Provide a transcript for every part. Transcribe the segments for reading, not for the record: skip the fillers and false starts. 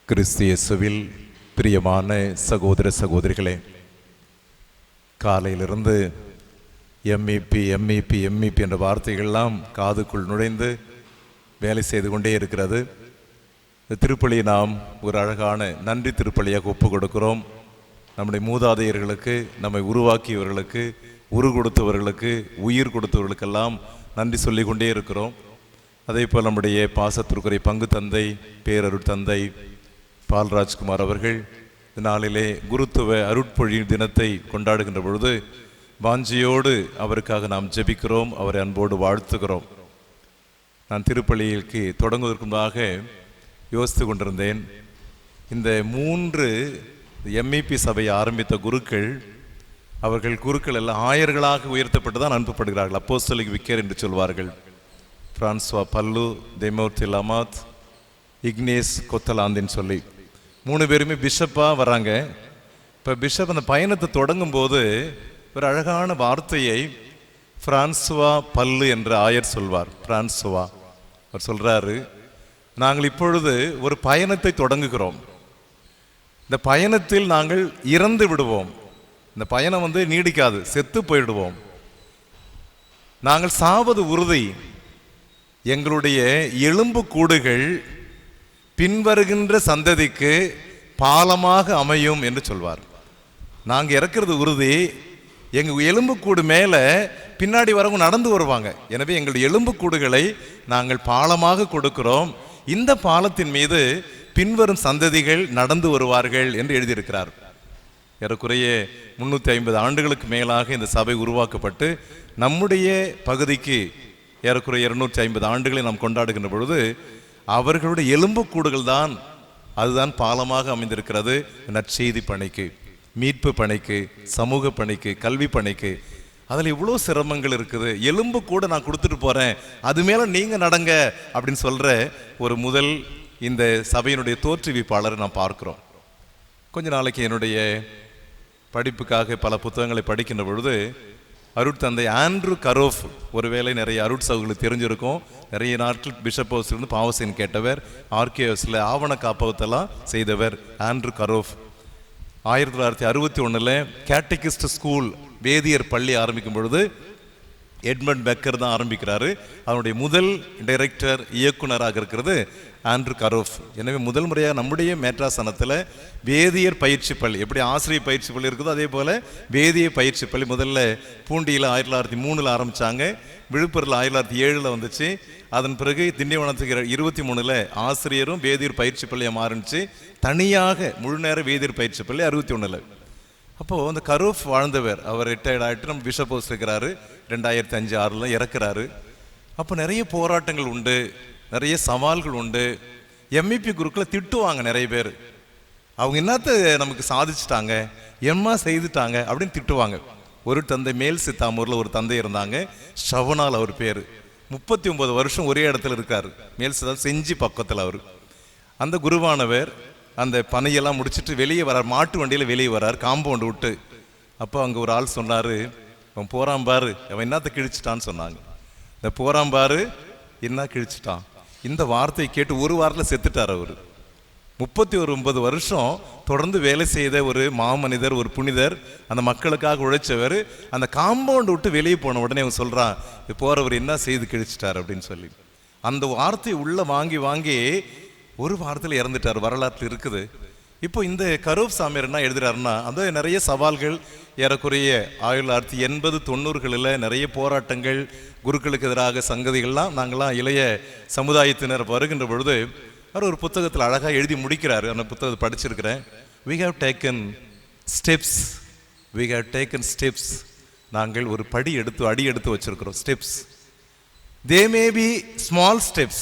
கிறிஸ்து இயேசுவில் பிரியமான சகோதர சகோதரிகளே, காலையிலிருந்து எம்இபி எம்இபி எம்இபி என்ற வார்த்தைகள்லாம் காதுக்குள் நுழைந்து வேலை செய்து கொண்டே இருக்கிறது. இந்த திருப்பலியை நாம் ஒரு அழகான நன்றி திருப்பலியாக ஒப்பு கொடுக்கிறோம். நம்முடைய மூதாதையர்களுக்கு, நம்மை உருவாக்கியவர்களுக்கு, உரு கொடுத்தவர்களுக்கு, உயிர் கொடுத்தவர்களுக்கெல்லாம் நன்றி சொல்லி கொண்டே இருக்கிறோம். அதே போல் நம்முடைய பாசத்திற்குரிய பங்கு தந்தை, பேரருட் தந்தை பால்ராஜ்குமார் அவர்கள் இந்த நாளிலே குருத்துவ அருட்பொழி தினத்தை கொண்டாடுகின்ற பொழுது வாஞ்சியோடு அவருக்காக நாம் ஜெபிக்கிறோம், அவரை அன்போடு வாழ்த்துகிறோம். நான் திருப்பலிக்கு தொடங்குவதற்கு முன்பாக யோசித்து கொண்டிருந்தேன். இந்த 3 எம்இபி சபையை ஆரம்பித்த குருக்கள், அவர்கள் குருக்கள் எல்லாம் ஆயர்களாக உயர்த்தப்பட்டு தான் அனுப்பப்படுகிறார்கள். அப்போஸ்தலிக் விக்கர் என்று சொல்வார்கள். பிரான்சுவா பல்லு, தெமோர்த்தி லமாத், இக்னேஸ் கொத்தலாந்தின்னு சொல்லி 3 பேருமே பிஷப்பாக வராங்க. இப்போ பிஷப் அந்த பயணத்தை தொடங்கும் போது ஒரு அழகான வார்த்தையை பிரான்சுவா பல்லு என்ற ஆயர் சொல்வார். பிரான்சுவா அவர் சொல்கிறாரு, நாங்கள் இப்பொழுது ஒரு பயணத்தை தொடங்குகிறோம். இந்த பயணத்தில் நாங்கள் இறந்து விடுவோம். இந்த பயணம் நீடிக்காது, செத்து போயிடுவோம். நாங்கள் சாவது உறுதி. எங்களுடைய எலும்பு கூடுகள் பின்வருகின்ற சந்ததிக்கு பாலமாக அமையும் என்று சொல்வார். நாங்கள் இறக்கிறது உறுதி. எங்கள் எலும்புக்கூடு மேலே பின்னாடி வரவங்க நடந்து வருவாங்க. எனவே எங்களுடைய எலும்புக்கூடுகளை நாங்கள் பாலமாக கொடுக்கிறோம். இந்த பாலத்தின் மீது பின்வரும் சந்ததிகள் நடந்து வருவார்கள் என்று எழுதியிருக்கிறார். ஏறக்குறைய 350 ஆண்டுகளுக்கு மேலாக இந்த சபை உருவாக்கப்பட்டு நம்முடைய பகுதிக்கு ஏறக்குறைய 250 ஆண்டுகளை நாம் கொண்டாடுகின்ற பொழுது அவர்களுடைய எலும்புக்கூடுகள் தான், அதுதான் பாலமாக அமைந்திருக்கிறது. நற்செய்தி பணிக்கு, மீட்பு பணிக்கு, சமூக பணிக்கு, கல்வி பணிக்கு. அதில் இவ்வளோ சிரமங்கள் இருக்குது. எலும்பு கூட நான் கொடுத்துட்டு போகிறேன், அது மேலே நீங்கள் நடங்க அப்படின்னு சொல்கிற ஒரு முதல் இந்த சபையினுடைய தோற்றுவிப்பாளரை நான் பார்க்குறோம். கொஞ்ச நாளைக்கு என்னுடைய படிப்புக்காக பல புத்தகங்களை படிக்கின்ற பொழுது அருட்தந்தை ஆண்ட்ரூ கரோஃப், ஒருவேளை நிறைய அருட் சகோதரர்களுக்கு தெரிஞ்சிருக்கும், நிறைய நாட்கள் பிஷப் ஹவுஸ்லேருந்து பாவசைன் கேட்டவர், ஆர்கேஎஸில் ஆவண காப்பகத்தெல்லாம் செய்தவர் ஆண்ட்ரூ கரோஃப். 1961 கேட்டகிஸ்ட் ஸ்கூல், வேதியர் பள்ளி ஆரம்பிக்கும் பொழுது எட்மண்ட் பெக்கர் தான் ஆரம்பிக்கிறாரு. அதனுடைய முதல் டைரக்டர், இயக்குனராக இருக்கிறது ஆண்ட்ரூ கரோஃப். எனவே முதல் முறையாக நம்முடைய மேட்ராசனத்தில் வேதியர் பயிற்சி பள்ளி, எப்படி ஆசிரியர் பயிற்சி பள்ளி இருக்குதோ அதே போல் வேதிய பயிற்சி பள்ளி முதல்ல பூண்டியில் 1903 ஆரம்பித்தாங்க. விழுப்புரத்தில் 1907 வந்துச்சு. அதன் பிறகு திண்டிவனத்துக்கு 23 ஆசிரியரும் வேதியர் பயிற்சி பள்ளியாக மாறிச்சு. தனியாக முழு நேர வேதியர் பயிற்சி பள்ளி 61. அப்போது அந்த கரோஃப் வாழ்ந்தவர், அவர் ரிட்டையர்ட் ஆகிட்டு நம்ம பிஷப் ஹவுஸ் இருக்கிறாரு. 2005-06 இறக்குறாரு. அப்போ நிறைய போராட்டங்கள் உண்டு, நிறைய சவால்கள் உண்டு. எம்இபி குருக்களை திட்டுவாங்க நிறைய பேர். அவங்க என்னத்தை நமக்கு சாதிச்சுட்டாங்க, எம்மா செய்துட்டாங்க அப்படின்னு திட்டுவாங்க. ஒரு தந்தை மேல் சித்தாமூரில் ஒரு தந்தை இருந்தாங்க, ஷவனால் அவர் பேர். 39 வருஷம் ஒரே இடத்துல இருக்கார். மேல் சித்தா செஞ்சி பக்கத்தில் அவர். அந்த குருவானவர் அந்த பனையெல்லாம் முடிச்சுட்டு வெளியே வரார், மாட்டு வண்டியில் வெளியே வரார், காம்பவுண்டு விட்டு. அப்போ அங்கே ஒரு ஆள் சொன்னார், அவன் போறாம்பாரு, அவன் என்னத்தை கிழிச்சிட்டான்னு சொன்னாங்க. இந்த போறாம்பாரு என்ன கிழிச்சிட்டான், இந்த வார்த்தையை கேட்டு ஒரு வாரத்தில் செத்துட்டார் அவர். 39 வருஷம் தொடர்ந்து வேலை செய்த ஒரு மாமனிதர், ஒரு புனிதர், அந்த மக்களுக்காக உழைச்சவர். அந்த காம்பவுண்டு விட்டு வெளியே போன உடனே அவன் சொல்கிறான், போகிறவர் என்ன செய்து கிழிச்சிட்டார் அப்படின்னு சொல்லி. அந்த வார்த்தையை உள்ளே வாங்கி வாங்கி ஒரு வாரத்தில் இறந்துட்டார். வரலாற்றில் இருக்குது. இப்போ இந்த கரோஃப் சாமியார் என்ன எழுதுறாருன்னா, அந்த நிறைய சவால்கள், ஏறக்குறைய 1980-90 நிறைய போராட்டங்கள், குருக்களுக்கு எதிராக சங்கதிகள்லாம் நாங்களாம் இளைய சமுதாயத்தினர் வருகின்ற பொழுது அவர் ஒரு புத்தகத்தில் அழகாக எழுதி முடிக்கிறார். அந்த புத்தகத்தை படிச்சிருக்கிறேன். we have taken steps. நாங்கள் ஒரு அடி எடுத்து வச்சிருக்கிறோம். Steps, they may be small steps.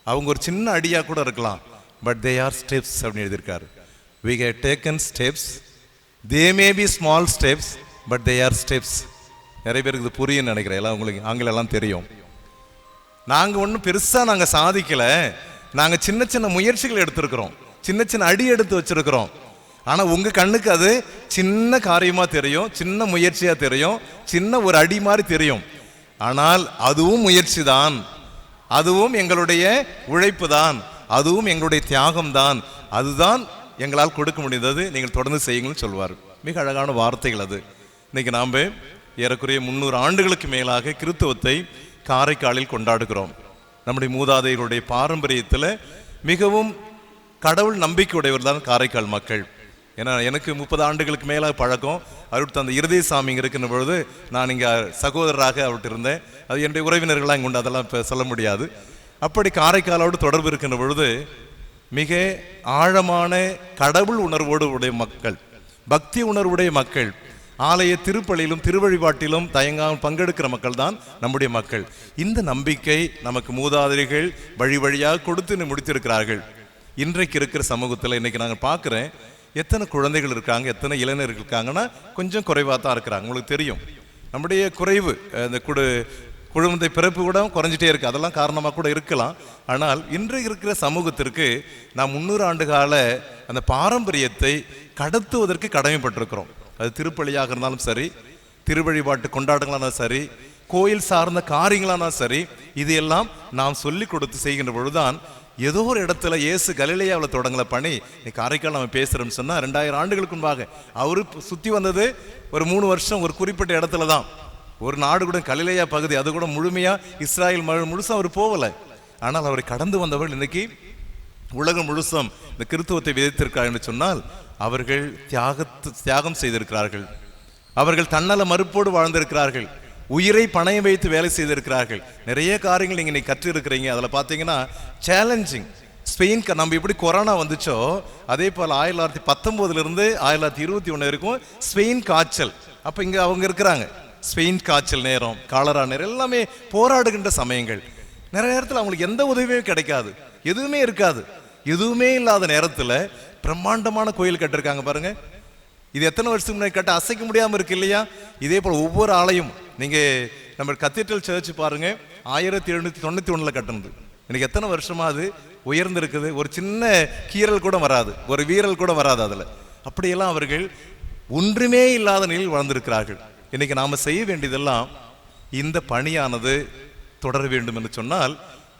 அவங்க ஒரு சின்ன அடியாக கூட இருக்கலாம், பட் தே ஆர் ஸ்டெப்ஸ் அப்படின்னு எழுதியிருக்காரு. we have taken steps, they may be small steps, but they are steps. நிறைய பேருக்கு இது புரியுன்னு நினைக்கிறேன். எல்லாம் உங்களுக்கு ஆங்கிலம் எல்லாம் தெரியும். நாங்கள் ஒன்றும் பெருசாக நாங்கள் சாதிக்கலை, நாங்கள் சின்ன சின்ன முயற்சிகள் எடுத்திருக்கிறோம், சின்ன சின்ன அடி எடுத்து வச்சிருக்கிறோம். ஆனால் உங்கள் கண்ணுக்கு அது சின்ன காரியமாக தெரியும், சின்ன முயற்சியாக தெரியும், சின்ன ஒரு அடி மாதிரி தெரியும். ஆனால் அதுவும் முயற்சி தான், அதுவும் எங்களுடைய உழைப்பு தான், அதுவும் எங்களுடைய தியாகம்தான், அதுதான் எங்களால் கொடுக்க முடிந்தது, நீங்கள் தொடர்ந்து செய்யுங்கள்னு சொல்வார். மிக அழகான வார்த்தைகள் அது. இன்னைக்கு நாம் ஏறக்குறைய 300 ஆண்டுகளுக்கு மேலாக கிறித்துவத்தை காரைக்காலில் கொண்டாடுகிறோம். நம்முடைய மூதாதையர்களுடைய பாரம்பரியத்தில் மிகவும் கடவுள் நம்பிக்கை உடையவர் தான் காரைக்கால் மக்கள். ஏன்னா எனக்கு 30 ஆண்டுகளுக்கு மேலாக பழக்கம். அவர்கிட்ட அந்த இருதயசாமி இங்கே இருக்கிற பொழுது நான் இங்கே சகோதரராக அவர்கிட்ட இருந்தேன். அது என்னுடைய உறவினர்களாக இங்கே உண்டு, அதெல்லாம் இப்போ சொல்ல முடியாது. அப்படி காரைக்காலோடு தொடர்பு இருக்கின்ற பொழுது மிக ஆழமான கடவுள் உணர்வோடு உடைய மக்கள், பக்தி உணர்வுடைய மக்கள், ஆலய திருப்பலியிலும் திருவழிபாட்டிலும் தயங்காமல் பங்கெடுக்கிற மக்கள் தான் நம்முடைய மக்கள். இந்த நம்பிக்கை நமக்கு மூதாதையர்கள் வழி வழியாக கொடுத்து முடித்திருக்கிறார்கள். இன்றைக்கு இருக்கிற சமூகத்தில் இன்னைக்கு நாங்கள் பார்க்குறேன், எத்தனை குழந்தைகள் இருக்காங்க, எத்தனை இளைஞர்கள் இருக்காங்கன்னா கொஞ்சம் குறைவாக தான் இருக்கிறாங்க. உங்களுக்கு தெரியும் நம்முடைய குறைவு, இந்த குழந்தை பிறப்பு கூட குறைஞ்சிட்டே இருக்குது. அதெல்லாம் காரணமாக கூட இருக்கலாம். ஆனால் இன்றைக்கு இருக்கிற சமூகத்திற்கு நாம் 300 ஆண்டு கால அந்த பாரம்பரியத்தை கடத்துவதற்கு கடமைப்பட்டிருக்கிறோம். அது திருப்பலியாக இருந்தாலும் சரி, திருவழிபாட்டு கொண்டாட்டங்களானாலும் சரி, கோயில் சார்ந்த காரியங்களானாலும் சரி, இது எல்லாம் நாம் சொல்லி கொடுத்து செய்கின்ற பொழுதுதான் ஏதோ ஒரு இடத்துல இயேசு கலிலேயாவில் தொடங்கல பணி காரைக்கால் நம்ம பேசுகிறோம்னு சொன்னால் 2000 ஆண்டுகளுக்கு முன்பாக அவரு சுற்றி வந்தது ஒரு 3 வருஷம் ஒரு குறிப்பிட்ட இடத்துல தான். ஒரு நாடு கூட கலிலேயா பகுதி, அது கூட முழுமையாக இஸ்ராயல் முழுசும் அவர் போகலை. ஆனால் அவரை கடந்து வந்தவர்கள் இன்னைக்கு உலகம் முழுசும் இந்த கிறித்துவத்தை விதைத்திருக்கிறார் என்று சொன்னால் அவர்கள் தியாகம் செய்திருக்கிறார்கள். அவர்கள் தன்னல மறுப்போடு வாழ்ந்திருக்கிறார்கள். உயிரை பணயம் வைத்து வேலை செய்திருக்கிறார்கள். நிறைய காரியங்கள் நீங்கள் இன்னைக்கு கற்றிருக்கிறீங்க. அதில் பார்த்தீங்கன்னா சேலஞ்சிங். ஸ்பெயின் நம்ம எப்படி கொரோனா வந்துச்சோ அதே போல் 1919 1921 வரைக்கும் ஸ்பெயின் காய்ச்சல். அப்போ இங்கே அவங்க இருக்கிறாங்க. ஸ்பெயின் காய்ச்சல் நேரம், காலரா நேரம் எல்லாமே போராடுகின்ற சமயங்கள். நிறைய நேரத்தில் அவங்களுக்கு எந்த உதவியுமே கிடைக்காது, எதுவுமே இருக்காது. எதுவுமே இல்லாத நேரத்தில் பிரம்மாண்டமான கோயில் கட்டிருக்காங்க பாருங்க. இது எத்தனை வருஷத்துக்கு முன்னாடி கட்ட அசைக்க முடியாமல் இருக்கு இல்லையா? இதே போல் ஒவ்வொரு ஆலயம் நீங்கள் நம்ம கத்தீட்ரல் சர்ச் பாருங்க, 1791 கட்டினது. எனக்கு எத்தனை வருஷமா அது உயர்ந்திருக்குது. ஒரு சின்ன கீரல் கூட வராது, ஒரு வீரல் கூட வராது அதில். அப்படியெல்லாம் அவர்கள் ஒன்றுமே இல்லாத நிலையில் வாழ்ந்திருக்கிறார்கள். இன்னைக்கு நாம் செய்ய வேண்டியதெல்லாம் இந்த பணியானது தொடர வேண்டும் என்று சொன்னால்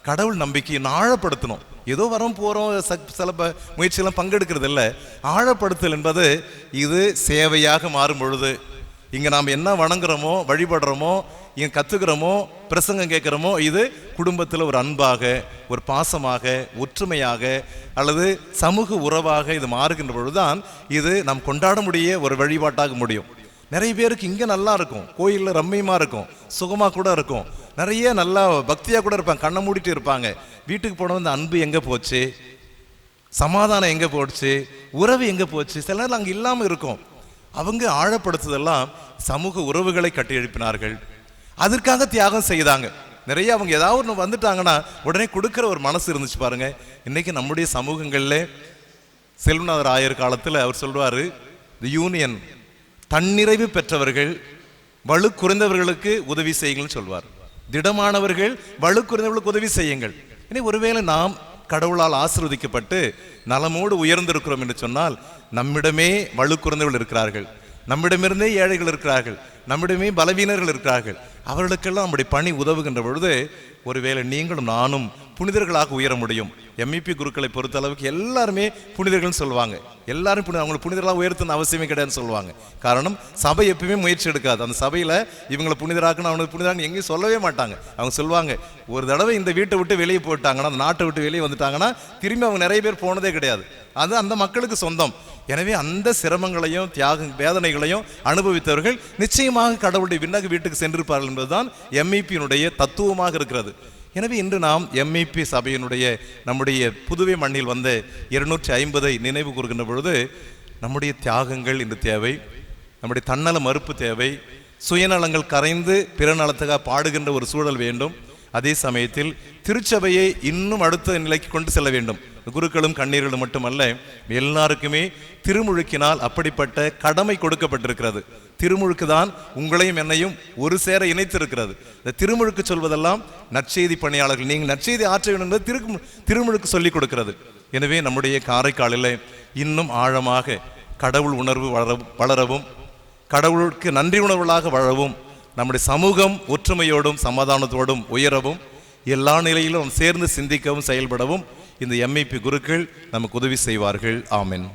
கடவுள் நம்பிக்கையை ஆழப்படுத்தணும். ஏதோ வரோம் போகிறோம் சில முயற்சியெல்லாம் பங்கெடுக்கிறது இல்லை. ஆழப்படுத்தல் என்பது இது சேவையாக மாறும் பொழுது இங்கே நாம் என்ன வணங்குறோமோ, வழிபடுறோமோ, இங்கே கற்றுக்கிறோமோ, பிரசங்கம் கேட்குறோமோ, இது குடும்பத்தில் ஒரு அன்பாக, ஒரு பாசமாக, ஒற்றுமையாக அல்லது சமூக உறவாக இது மாறுகின்ற பொழுதுதான் இது நாம் கொண்டாட முடிய ஒரு வழிபாட்டாக முடியும். நிறைய பேருக்கு இங்கே நல்லா இருக்கும், கோயிலில் ரம்மியமாக இருக்கும், சுகமாக கூட இருக்கும், நிறைய நல்லா பக்தியாக கூட இருப்பாங்க, கண்ணை மூடிட்டு இருப்பாங்க. வீட்டுக்கு போன வந்து அன்பு எங்கே போச்சு, சமாதானம் எங்கே போச்சு, உறவு எங்கே போச்சு, சில நேரம் அங்கே இல்லாமல் இருக்கும். அவங்க ஆழப்படுத்துதெல்லாம் சமூக உறவுகளை கட்டி எழுப்பினார்கள். அதற்காக தியாகம் செய்தாங்க. நிறைய அவங்க ஏதாவது ஒன்று வந்துட்டாங்கன்னா உடனே கொடுக்குற ஒரு மனசு இருந்துச்சு பாருங்க. இன்னைக்கு நம்முடைய சமூகங்களில் செல்வநாதர் ஆயர் காலத்தில் அவர் சொல்வார், தி யூனியன், தன்னிறைவு பெற்றவர்கள் வலு குறைந்தவர்களுக்கு உதவி செய்யுங்கள்னு சொல்வார். திடமானவர்கள் வலு குறைந்தவர்களுக்கு உதவி செய்யுங்கள். இனி ஒருவேளை நாம் கடவுளால் ஆசீர்வதிக்கப்பட்டு நலமோடு உயர்ந்திருக்கிறோம் என்று சொன்னால் நம்மிடமே வலு குறைந்தவர்கள் இருக்கிறார்கள், நம்மிடமிருந்தே ஏழைகள் இருக்கிறார்கள், நம்மிடமே பலவீனர்கள் இருக்கிறார்கள். அவர்களுக்கெல்லாம் நம்முடைய பணி உதவுகின்ற பொழுது ஒருவேளை நீங்களும் நானும் புனிதர்களாக உயர முடியும். எம்இபி குருக்களை பொறுத்த அளவுக்கு எல்லாருமே புனிதர்கள்னு சொல்லுவாங்க. எல்லாரும் அவங்களை புனிதர்களாக உயர்த்தணும் அவசியமே கிடையாதுன்னு சொல்லுவாங்க. காரணம், சபை எப்பவுமே முயற்சி எடுக்காது. அந்த சபையில் இவங்களை புனிதராக்கணும், அவனுக்கு புனிதராக எங்கேயும் சொல்லவே மாட்டாங்க. அவங்க சொல்லுவாங்க, ஒரு தடவை இந்த வீட்டை விட்டு வெளியே போட்டாங்கன்னா, அந்த நாட்டை விட்டு வெளியே வந்துட்டாங்கன்னா திரும்பி அவங்க நிறைய பேர் போனதே கிடையாது. அது அந்த மக்களுக்கு சொந்தம். எனவே அந்த சிரமங்களையும் தியாக வேதனைகளையும் அனுபவித்தவர்கள் நிச்சயமாக கடவுளுடைய விண்ணக வீட்டுக்கு சென்றிருப்பார்கள் என்பதுதான் எம்இபியினுடைய தத்துவமாக இருக்கிறது. எனவே இன்று நாம் எம்இபி சபையினுடைய நம்முடைய புதுவை மண்ணில் வந்த 250 நினைவு கூறுகின்ற பொழுது நம்முடைய தியாகங்கள் இன்று தேவை, நம்முடைய தன்னல மறுப்பு தேவை, சுயநலங்கள் கரைந்து பிறநலத்துக்காக பாடுகின்ற ஒரு சூழல் வேண்டும். அதே சமயத்தில் திருச்சபையை இன்னும் அடுத்த நிலைக்கு கொண்டு செல்ல வேண்டும். குருக்களும் கண்ணீர்களும் மட்டுமல்ல, எல்லாருக்குமே திருமுழுக்கினால் அப்படிப்பட்ட கடமை கொடுக்கப்பட்டிருக்கிறது. திருமுழுக்கு தான் உங்களையும் என்னையும் ஒரு சேர இணைத்திருக்கிறது. இந்த திருமுழுக்கு சொல்வதெல்லாம் நற்செய்தி பணியாளர்கள், நீங்கள் நற்செய்தி ஆற்ற வேண்டும் என்பது திருமுழுக்கு சொல்லிக் கொடுக்கிறது. எனவே நம்முடைய காரைக்காலில் இன்னும் ஆழமாக கடவுள் உணர்வு வளரவும், கடவுளுக்கு நன்றி உணர்வுகளாக வாழவும், நம்முடைய சமூகம் ஒற்றுமையோடும் சமாதானத்தோடும் உயரவும், எல்லா நிலையிலும் சேர்ந்து சிந்திக்கவும் செயல்படவும் இந்த எம்ஐபி குருக்கள் நமக்கு உதவி செய்வார்கள். ஆமென்.